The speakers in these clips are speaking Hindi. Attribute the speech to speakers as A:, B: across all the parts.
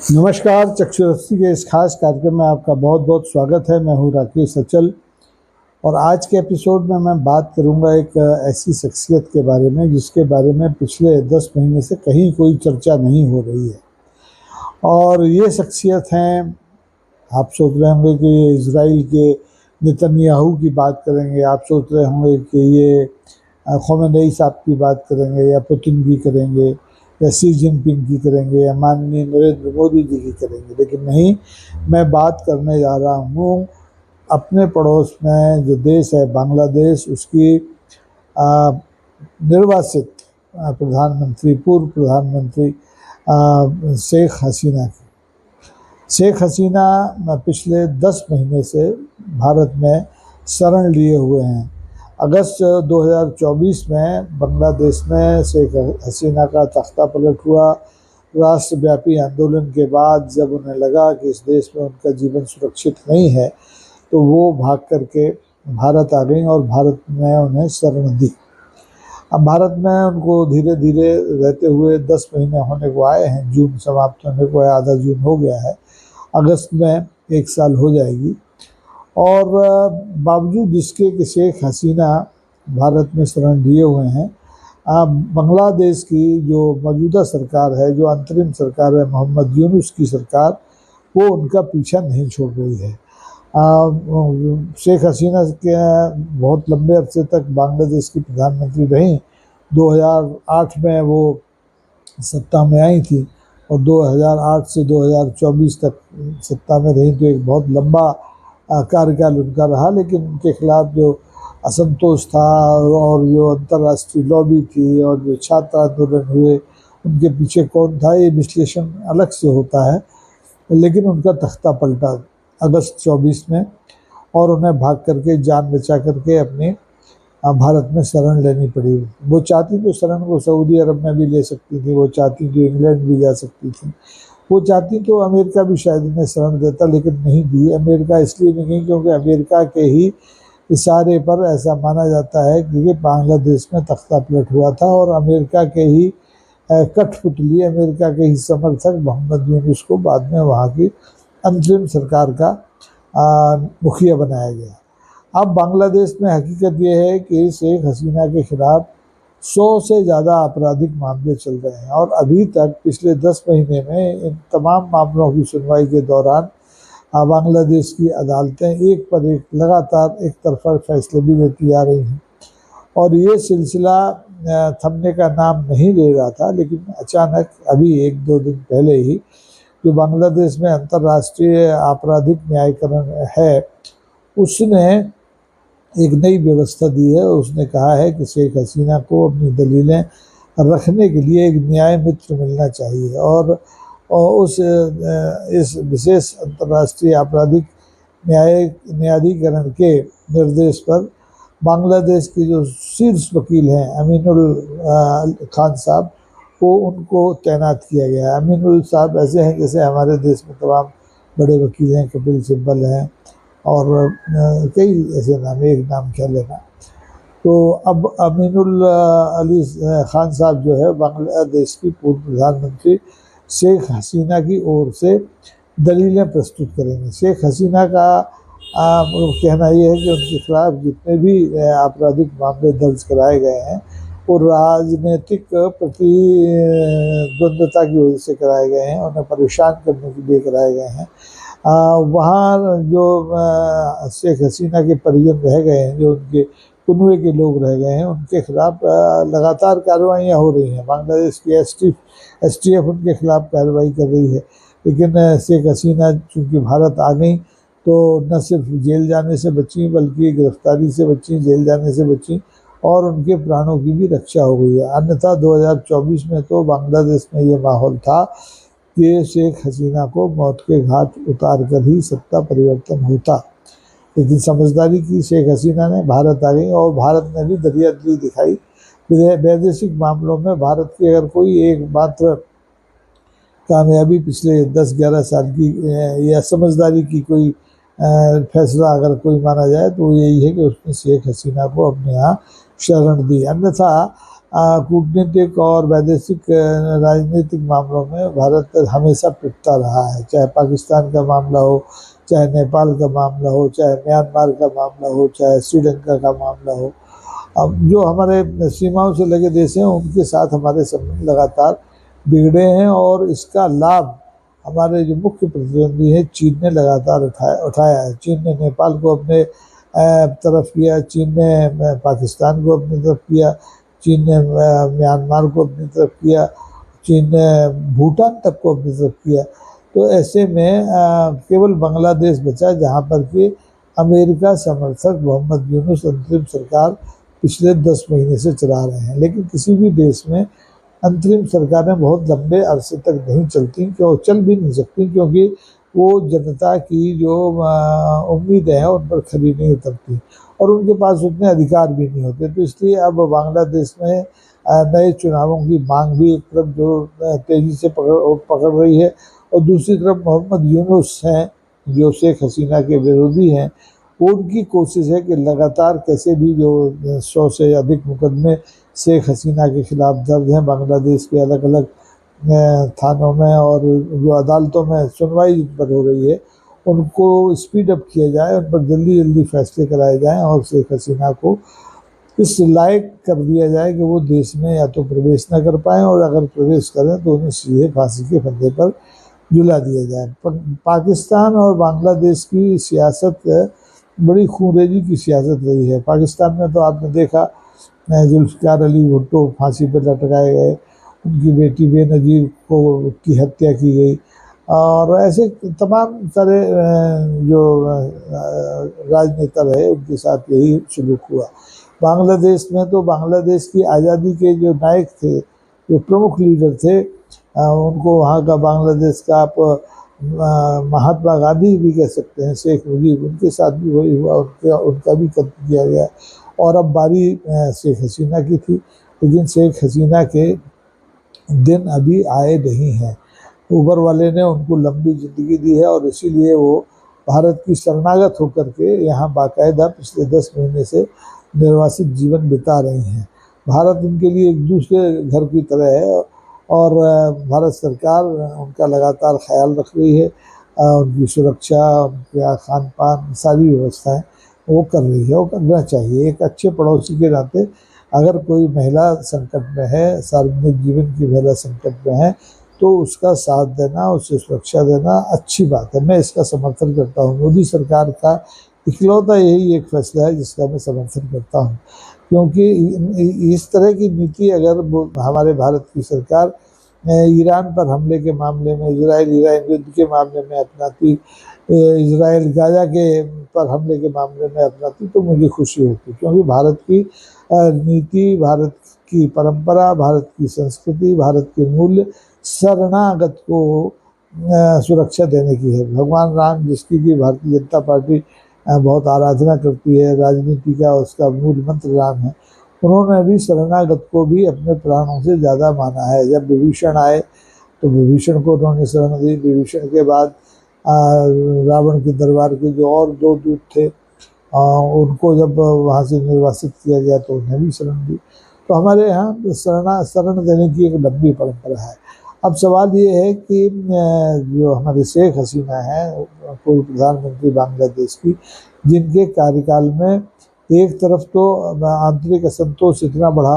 A: नमस्कार, चक्षुदृष्टि के इस खास कार्यक्रम में आपका बहुत बहुत स्वागत है। मैं हूँ राकेश अचल और आज के एपिसोड में मैं बात करूँगा एक ऐसी शख्सियत के बारे में जिसके बारे में पिछले 10 महीने से कहीं कोई चर्चा नहीं हो रही है। और ये शख्सियत हैं, आप सोच रहे होंगे कि ये इजराइल के नेतन्याहू की बात करेंगे, आप सोच रहे होंगे कि ये खोमेनी साहब की बात करेंगे या पुतिन की करेंगे या शी जिनपिंग की करेंगे या माननीय नरेंद्र मोदी जी की करेंगे, लेकिन नहीं, मैं बात करने जा रहा हूँ अपने पड़ोस में जो देश है बांग्लादेश, उसकी निर्वासित प्रधानमंत्री, पूर्व प्रधानमंत्री शेख हसीना की। शेख हसीना पिछले 10 महीने से भारत में शरण लिए हुए हैं। अगस्त 2024 में बांग्लादेश में शेख हसीना का तख्ता पलट हुआ। राष्ट्रव्यापी आंदोलन के बाद जब उन्हें लगा कि इस देश में उनका जीवन सुरक्षित नहीं है, तो वो भाग करके भारत आ गई और भारत में उन्हें शरण दी। अब भारत में उनको धीरे धीरे रहते हुए 10 महीने होने को आए हैं। जून समाप्त होने को है, आधा जून हो गया है, अगस्त में 1 साल हो जाएगी। और बावजूद इसके कि शेख हसीना भारत में शरण लिए हुए हैं, बांग्लादेश की जो मौजूदा सरकार है, जो अंतरिम सरकार है मोहम्मद यूनुस की सरकार, वो उनका पीछा नहीं छोड़ रही है। शेख हसीना के बहुत लंबे अरसे तक बांग्लादेश की प्रधानमंत्री रहीं। 2008 में वो सत्ता में आई थी और 2008 से 2024 तक सत्ता में रही, तो एक बहुत लंबा कार्यकाल उनका रहा। लेकिन उनके खिलाफ जो असंतोष था और जो अंतर्राष्ट्रीय लॉबी थी और जो छात्र आंदोलन हुए, उनके पीछे कौन था, ये विश्लेषण अलग से होता है। लेकिन उनका तख्ता पलटा अगस्त 24 में और उन्हें भाग करके, जान बचा करके अपने भारत में शरण लेनी पड़ी। वो चाहती तो शरण वो सऊदी अरब में भी ले सकती थी, वो चाहती तो इंग्लैंड भी जा सकती थी, वो चाहती तो अमेरिका भी शायद इन्हें शरण देता, लेकिन नहीं दी। अमेरिका इसलिए नहीं गई क्योंकि अमेरिका के ही इशारे पर ऐसा माना जाता है कि बांग्लादेश में तख्ता पलट हुआ था और अमेरिका के ही कठपुतली, अमेरिका के ही समर्थक मोहम्मद यूनुस को बाद में वहाँ की अंतरिम सरकार का मुखिया बनाया गया। अब बांग्लादेश में हकीकत यह है कि शेख हसीना के खिलाफ 100 से ज़्यादा आपराधिक मामले चल रहे हैं और अभी तक पिछले 10 महीने में इन तमाम मामलों की सुनवाई के दौरान बांग्लादेश की अदालतें एक पर एक लगातार एक तरफा फैसले भी देती आ रही हैं और ये सिलसिला थमने का नाम नहीं ले रहा था। लेकिन अचानक अभी 1-2 दिन पहले ही जो बांग्लादेश में अंतर्राष्ट्रीय आपराधिक न्यायीकरण है, उसने एक नई व्यवस्था दी है। उसने कहा है कि शेख हसीना को अपनी दलीलें रखने के लिए एक न्याय मित्र मिलना चाहिए और इस विशेष अंतर्राष्ट्रीय आपराधिक न्यायाधिकरण के निर्देश पर बांग्लादेश के जो शीर्ष वकील हैं अमीनुल खान साहब को उनको तैनात किया गया है। अमीनुल साहब ऐसे हैं जैसे हमारे देश में तमाम बड़े वकील हैं, कपिल सिब्बल हैं और कई ऐसे नाम, एक नाम क्या लेना। तो अब अमीनुल अली खान साहब जो है बांग्लादेश की पूर्व प्रधानमंत्री शेख हसीना की ओर से दलीलें प्रस्तुत करेंगे। शेख हसीना का कहना यह है कि उनके खिलाफ जितने भी आपराधिक मामले दर्ज कराए गए हैं वो राजनीतिक प्रतिद्वंद्विता की वजह से कराए गए हैं, उन्हें परेशान करने के लिए कराए गए हैं। वहाँ जो शेख हसीना के परिजन रह गए हैं, जो उनके कुनवे के लोग रह गए हैं, उनके खिलाफ लगातार कार्रवाइयाँ हो रही हैं। बांग्लादेश की एसटीएफ उनके खिलाफ कार्रवाई कर रही है। लेकिन शेख हसीना चूँकि भारत आ गई तो न सिर्फ जेल जाने से बची बल्कि गिरफ्तारी से बची, जेल जाने से बची और उनके प्राणों की भी रक्षा हो गई है। अन्यथा 2024 में तो बांग्लादेश में ये माहौल था कि शेख हसीना को मौत के घाट उतार कर ही सत्ता परिवर्तन होता। लेकिन समझदारी की शेख हसीना ने, भारत आ गई और भारत ने भी दरियादिली दिखाई। वैदेशिक मामलों में भारत की अगर कोई एकमात्र कामयाबी पिछले 10-11 साल की या समझदारी की कोई फैसला अगर कोई माना जाए तो यही है कि उसने शेख हसीना को अपने यहाँ शरण दी। अन्यथा कूटनीतिक और वैदेशिक राजनीतिक मामलों में भारत हमेशा पिटता रहा है, चाहे पाकिस्तान का मामला हो, चाहे नेपाल का मामला हो, चाहे म्यांमार का मामला हो, चाहे श्रीलंका का मामला हो। अब जो हमारे सीमाओं से लगे देश हैं उनके साथ हमारे संबंध लगातार बिगड़े हैं, और इसका लाभ हमारे जो मुख्य प्रतिद्वंदी है चीन ने लगातार उठाया है। चीन ने नेपाल को अपने तरफ किया, चीन ने पाकिस्तान को अपनी तरफ किया, चीन ने म्यांमार को अपनी तरफ किया, चीन ने भूटान तक को अपनी तरफ किया। तो ऐसे में केवल बांग्लादेश बचा जहाँ पर कि अमेरिका समर्थक मोहम्मद यूनुस अंतरिम सरकार पिछले 10 महीने से चला रहे हैं। लेकिन किसी भी देश में अंतरिम सरकारें बहुत लंबे अरसे तक नहीं चलती, क्यों चल भी नहीं सकती, क्योंकि वो जनता की जो उम्मीदें हैं उन पर खरी नहीं उतरती और उनके पास उतने अधिकार भी नहीं होते। तो इसलिए अब बांग्लादेश में नए चुनावों की मांग भी एक तरफ जो तेज़ी से पकड़ रही है, और दूसरी तरफ मोहम्मद यूनुस हैं जो शेख हसीना के विरोधी हैं, उनकी कोशिश है कि लगातार कैसे भी जो 100 से अधिक मुकदमे शेख हसीना के खिलाफ दर्ज हैं बांग्लादेश के अलग अलग थानों में और जो अदालतों में सुनवाई पर हो रही है, उनको स्पीड अप किया जाए, उन पर जल्दी जल्दी फैसले कराए जाएं और शेख हसीना को इस लायक कर दिया जाए कि वो देश में या तो प्रवेश न कर पाएँ, और अगर प्रवेश करें तो उन्हें सीधे फांसी के फंदे पर झुला दिया जाए। पाकिस्तान और बांग्लादेश की सियासत बड़ी खूंरेजी की सियासत रही है। पाकिस्तान में तो आपने देखा जुल्फ़िकार अली भुट्टो फांसी पर लटकाए गए, उनकी बेटी बेनज़ीर को की हत्या की गई, और ऐसे तमाम सारे जो राजनेता रहे उनके साथ यही सलूक हुआ। बांग्लादेश में तो बांग्लादेश की आज़ादी के जो नायक थे, जो प्रमुख लीडर थे, उनको वहाँ का बांग्लादेश का आप महात्मा गांधी भी कह सकते हैं, शेख मुजीब, उनके साथ भी वही हुआ, उनका भी कत्ल किया गया। और अब बारी शेख हसीना की थी, लेकिन शेख हसीना के दिन अभी आए नहीं हैं। ऊपर वाले ने उनको लंबी ज़िंदगी दी है और इसीलिए वो भारत की शरणागत होकर के यहाँ बाकायदा पिछले 10 महीने से निर्वासित जीवन बिता रही हैं। भारत उनके लिए एक दूसरे घर की तरह है, और भारत सरकार उनका लगातार ख्याल रख रही है, उनकी सुरक्षा, उनका खान पान, सारी व्यवस्थाएं वो कर रही है, वो करना चाहिए। एक अच्छे पड़ोसी के नाते अगर कोई महिला संकट में है, सार्वजनिक जीवन की महिला संकट में है, तो उसका साथ देना, उसे सुरक्षा देना अच्छी बात है। मैं इसका समर्थन करता हूँ। मोदी सरकार का इकलौता यही एक फैसला है जिसका मैं समर्थन करता हूँ, क्योंकि इस तरह की नीति अगर हमारे भारत की सरकार ईरान पर हमले के मामले में, इजराइल ईरान युद्ध के मामले में अपनाती, इजराइल गाजा के पर हमले के मामले में अपनाती, तो मुझे खुशी होती, क्योंकि भारत की नीति, भारत की परंपरा, भारत की संस्कृति, भारत के मूल्य शरणागत को सुरक्षा देने की है। भगवान राम, जिसकी कि भारतीय जनता पार्टी बहुत आराधना करती है, राजनीति का उसका मूल मंत्र राम है, उन्होंने भी शरणागत को भी अपने प्राणों से ज़्यादा माना है। जब विभीषण आए तो विभीषण को उन्होंने शरण दी। विभीषण के बाद रावण के दरबार के जो और 2 दूत थे, उनको जब वहाँ से निर्वासित किया गया तो उन्हें भी शरण दी। तो हमारे यहाँ शरण देने की एक लंबी परंपरा है। अब सवाल ये है कि जो हमारे शेख हसीना हैं, पूर्व प्रधानमंत्री बांग्लादेश की, जिनके कार्यकाल में एक तरफ तो आंतरिक असंतोष इतना बढ़ा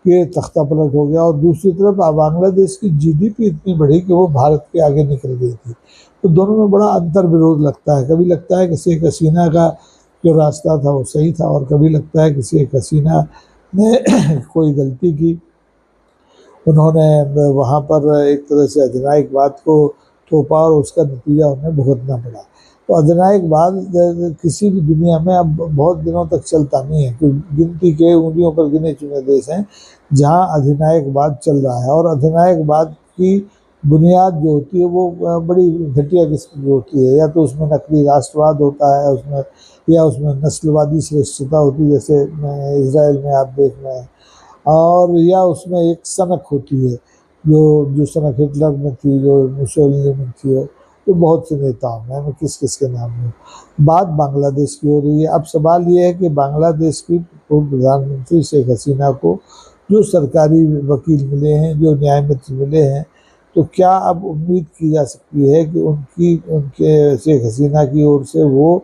A: कि तख्ता पलट हो गया, और दूसरी तरफ बांग्लादेश की जीडीपी इतनी बढ़ी कि वो भारत के आगे निकल गई थी। तो दोनों में बड़ा अंतर विरोध लगता है। कभी लगता है कि शेख हसीना का जो रास्ता था वो सही था, और कभी लगता है कि शेख हसीना ने कोई गलती की, उन्होंने वहाँ पर एक तरह से अधिनायकवाद को थोपा और उसका नतीजा उन्हें भुगतना पड़ा। तो अधिनायकवाद किसी भी दुनिया में अब बहुत दिनों तक चलता नहीं है, क्योंकि गिनती के उंगलियों पर गिने चुने देश हैं जहाँ अधिनायकवाद चल रहा है, और अधिनायकवाद की बुनियाद जो होती है वो बड़ी घटिया किस्म की होती है। या तो उसमें नकली राष्ट्रवाद होता है उसमें, या उसमें नस्लवादी श्रेष्ठता होती है, जैसे इजराइल में आप देख रहे हैं, और या उसमें एक सनक होती है, जो सनक हिटलर में थी, जो मुसोलिनी में थी, तो बहुत से नेताओं में, मैं किस किस के नाम में। बात बांग्लादेश की हो रही है। अब सवाल ये है कि बांग्लादेश की पूर्व प्रधानमंत्री शेख हसीना को जो सरकारी वकील मिले हैं, जो न्याय मित्र मिले हैं, तो क्या अब उम्मीद की जा सकती है कि उनके शेख हसीना की ओर से वो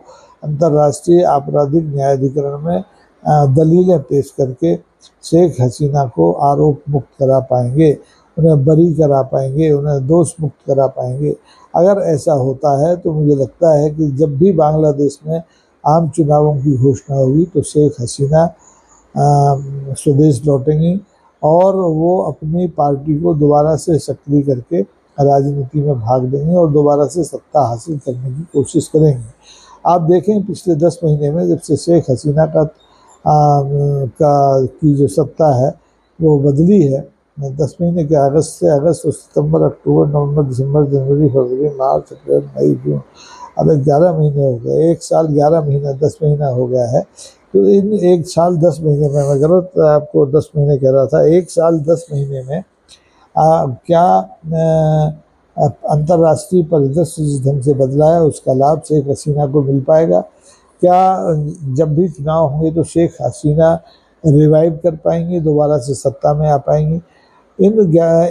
A: अंतर्राष्ट्रीय आपराधिक न्यायाधिकरण में दलीलें पेश करके शेख हसीना को आरोप मुक्त करा पाएंगे, उन्हें बरी करा पाएंगे, उन्हें दोष मुक्त करा पाएंगे? अगर ऐसा होता है तो मुझे लगता है कि जब भी बांग्लादेश में आम चुनावों की घोषणा होगी तो शेख हसीना स्वदेश लौटेंगी और वो अपनी पार्टी को दोबारा से सक्रिय करके राजनीति में भाग लेंगे और दोबारा से सत्ता हासिल करने की कोशिश करेंगे। आप देखें पिछले 10 महीने में जब से शेख हसीना की जो सत्ता है वो बदली है, 10 महीने के अगस्त से अगस्त, सितंबर, अक्टूबर, नवंबर, दिसंबर, जनवरी, फरवरी, मार्च, अप्रैल, मई, जून, अब 11 महीने हो गए, 1 साल 11 महीना 10 महीना हो गया है। तो इन 1 साल 10 महीने में, मैं गलत आपको 10 महीने कह रहा था, 1 साल 10 महीने में क्या अंतर्राष्ट्रीय परिदृश्य जिस ढंग से बदला है उसका लाभ शेख हसीना को मिल पाएगा? क्या जब भी चुनाव होंगे तो शेख हसीना रिवाइव कर पाएंगी, दोबारा से सत्ता में आ पाएंगी? इन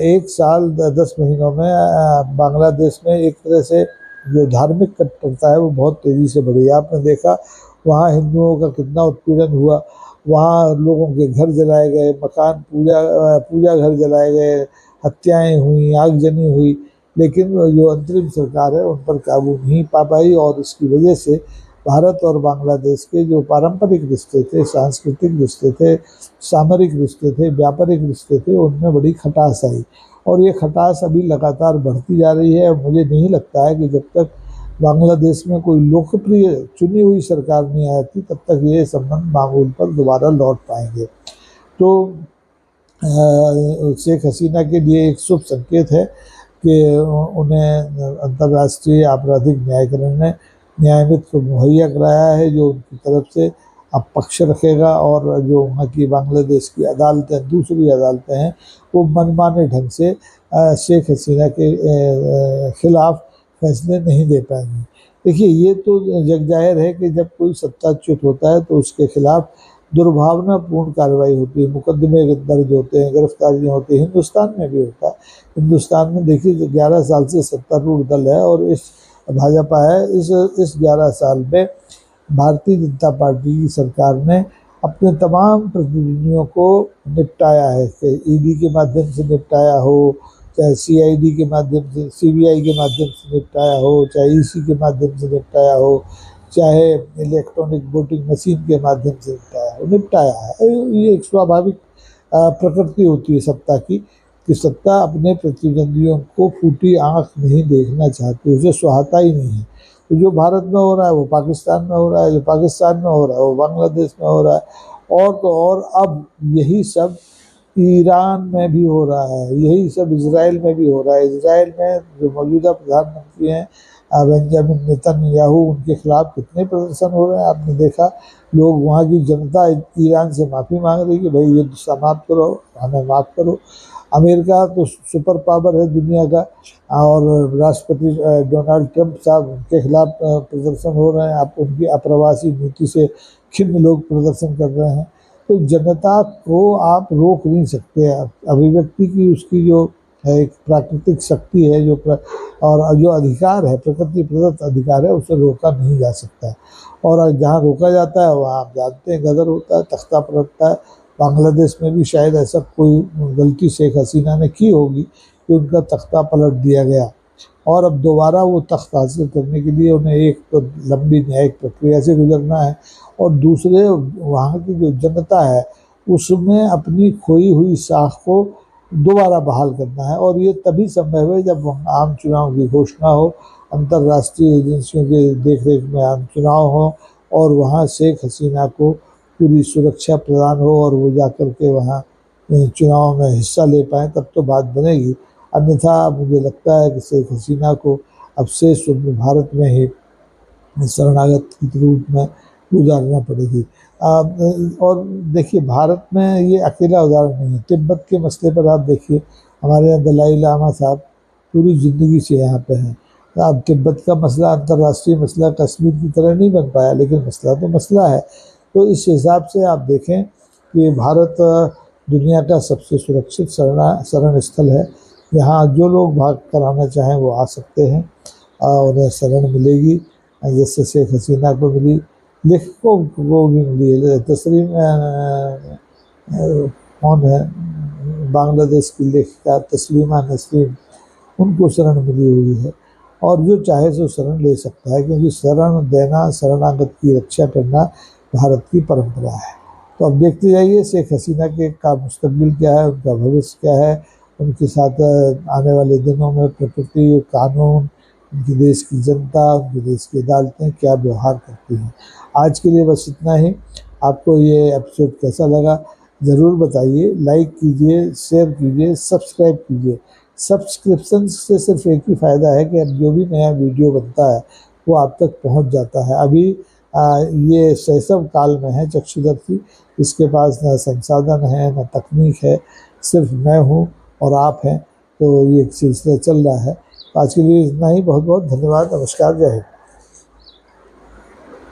A: 1 साल 10 महीनों में बांग्लादेश में एक तरह से जो धार्मिक कट्टरता है वो बहुत तेज़ी से बढ़ी है। आपने देखा वहाँ हिंदुओं का कितना उत्पीड़न हुआ, वहाँ लोगों के घर जलाए गए, मकान पूजा घर जलाए गए, हत्याएं हुई, आगजनी हुई, लेकिन जो अंतरिम सरकार है उन पर काबू नहीं पा पाई और इसकी वजह से भारत और बांग्लादेश के जो पारंपरिक रिश्ते थे, सांस्कृतिक रिश्ते थे, सामरिक रिश्ते थे, व्यापारिक रिश्ते थे, उनमें बड़ी खटास आई और ये खटास अभी लगातार बढ़ती जा रही है। मुझे नहीं लगता है कि जब तक बांग्लादेश में कोई लोकप्रिय चुनी हुई सरकार नहीं आती तब तक ये संबंध मामूल पर दोबारा लौट पाएंगे। तो शेख हसीना के लिए एक शुभ संकेत है कि उन्हें अंतर्राष्ट्रीय आपराधिक न्यायाधिकरण ने न्यायमित्र को मुहैया कराया है जो उनकी तरफ से अब पक्ष रखेगा और जो वहाँ की बांग्लादेश की अदालतें, दूसरी अदालतें हैं, वो मनमाने ढंग से शेख हसीना के खिलाफ फैसले नहीं दे पाएंगी। देखिए ये तो जग जाहिर है कि जब कोई सत्ताच्युत होता है तो उसके खिलाफ दुर्भावनापूर्ण कार्रवाई होती है, मुकदमे दर्ज होते हैं, गिरफ्तारियाँ होती हैं। हिंदुस्तान में भी होता है। हिंदुस्तान में देखिए 11 साल से सत्तारूढ़ दल है और इस भाजपा है, इस 11 साल में भारतीय जनता पार्टी की सरकार ने अपने तमाम प्रतिनिधियों को निपटाया है, ईडी के माध्यम से निपटाया हो, चाहे सीआईडी के माध्यम से, सीबीआई के माध्यम से निपटाया हो, चाहे ईसी के माध्यम से निपटाया हो, चाहे इलेक्ट्रॉनिक वोटिंग मशीन के माध्यम से निपटाया है। ये एक स्वाभाविक प्रकृति होती है सत्ता की कि सत्ता अपने प्रतिद्वंदियों को फूटी आंख नहीं देखना चाहती, उसे सुहाता ही नहीं है। तो जो भारत में हो रहा है वो पाकिस्तान में हो रहा है, जो पाकिस्तान में हो रहा है वो बांग्लादेश में हो रहा है, और तो और अब यही सब ईरान में भी हो रहा है, यही सब इजराइल में भी हो रहा है। इजराइल में जो मौजूदा प्रधानमंत्री हैं बेंजामिन नेतन्याहू, उनके खिलाफ कितने प्रदर्शन हो रहे हैं आपने देखा। लोग, वहाँ की जनता ईरान से माफ़ी मांग रही है कि भाई युद्ध समाप्त करो, हमें माफ़ करो। अमेरिका तो सुपर पावर है दुनिया का और राष्ट्रपति डोनाल्ड ट्रंप साहब, उनके खिलाफ प्रदर्शन हो रहे हैं। आप उनकी अप्रवासी नीति से खिन्न लोग प्रदर्शन कर रहे हैं। तो जनता को आप रोक नहीं सकते। अभिव्यक्ति की उसकी जो है एक प्राकृतिक शक्ति है और जो अधिकार है, प्रकृति प्रदत्त अधिकार है, उसे रोका नहीं जा सकता। और जहाँ रोका जाता है वहाँ आप जानते हैं गदर होता है, तख्ता पलटता है। बांग्लादेश में भी शायद ऐसा कोई गलती शेख हसीना ने की होगी कि उनका तख्ता पलट दिया गया और अब दोबारा वो तख्त हासिल करने के लिए उन्हें एक तो लंबी न्यायिक प्रक्रिया से गुजरना है और दूसरे वहाँ की जो जनता है उसमें अपनी खोई हुई साख को दोबारा बहाल करना है। और ये तभी संभव है जब आम चुनाव की घोषणा हो, अंतर्राष्ट्रीय एजेंसियों के देखरेख में आम चुनाव हो और वहाँ शेख हसीना को पूरी सुरक्षा प्रदान हो और वो जाकर के वहाँ चुनाव में हिस्सा ले पाएँ, तब तो बात बनेगी। अन्यथा मुझे लगता है कि शेख हसीना को अब शेष उम्र भारत में ही शरणागत के रूप में गुजारना पड़ेगी। और देखिए भारत में ये अकेला उदाहरण नहीं है। तिब्बत के मसले पर आप देखिए, हमारे यहाँ दलाई लामा साहब पूरी ज़िंदगी से यहाँ पे हैं। अब तिब्बत का मसला अंतर्राष्ट्रीय मसला कश्मीर की तरह नहीं बन पाया, लेकिन मसला तो मसला है। तो इस हिसाब से आप देखें कि भारत दुनिया का सबसे सुरक्षित शरण स्थल है। यहाँ जो लोग भाग कर आना चाहें वो आ सकते हैं, उन्हें शरण मिलेगी, जैसे शेख हसीना को मिली, लेखकों को भी मिली है। तस्रीन कौन है, बांग्लादेश की लेखिका तस्लीमा नसरीन, उनको शरण मिली हुई है। और जो चाहे सो शरण ले सकता है, क्योंकि शरण देना, शरणागत की रक्षा करना भारत की परंपरा है। तो अब देखते जाइए शेख हसीना के का मुस्तकबिल क्या है, उनका भविष्य क्या है, उनके साथ आने वाले दिनों में प्रकृति, कानून, उनके देश की जनता, उनके देश की अदालतें क्या व्यवहार करती हैं। आज के लिए बस इतना ही। आपको ये एपिसोड कैसा लगा ज़रूर बताइए, लाइक कीजिए, शेयर कीजिए, सब्सक्राइब कीजिए। सब्सक्रिप्शन से सिर्फ एक ही फ़ायदा है कि अब जो भी नया वीडियो बनता है वो आप तक पहुंच जाता है। अभी ये शैशव काल में है चक्षुदर्शी, इसके पास न संसाधन है न तकनीक है, सिर्फ मैं हूँ और आप हैं, तो ये सिलसिला चल रहा है। आज के लिए इतना ही। बहुत बहुत धन्यवाद। नमस्कार, जय हिंद।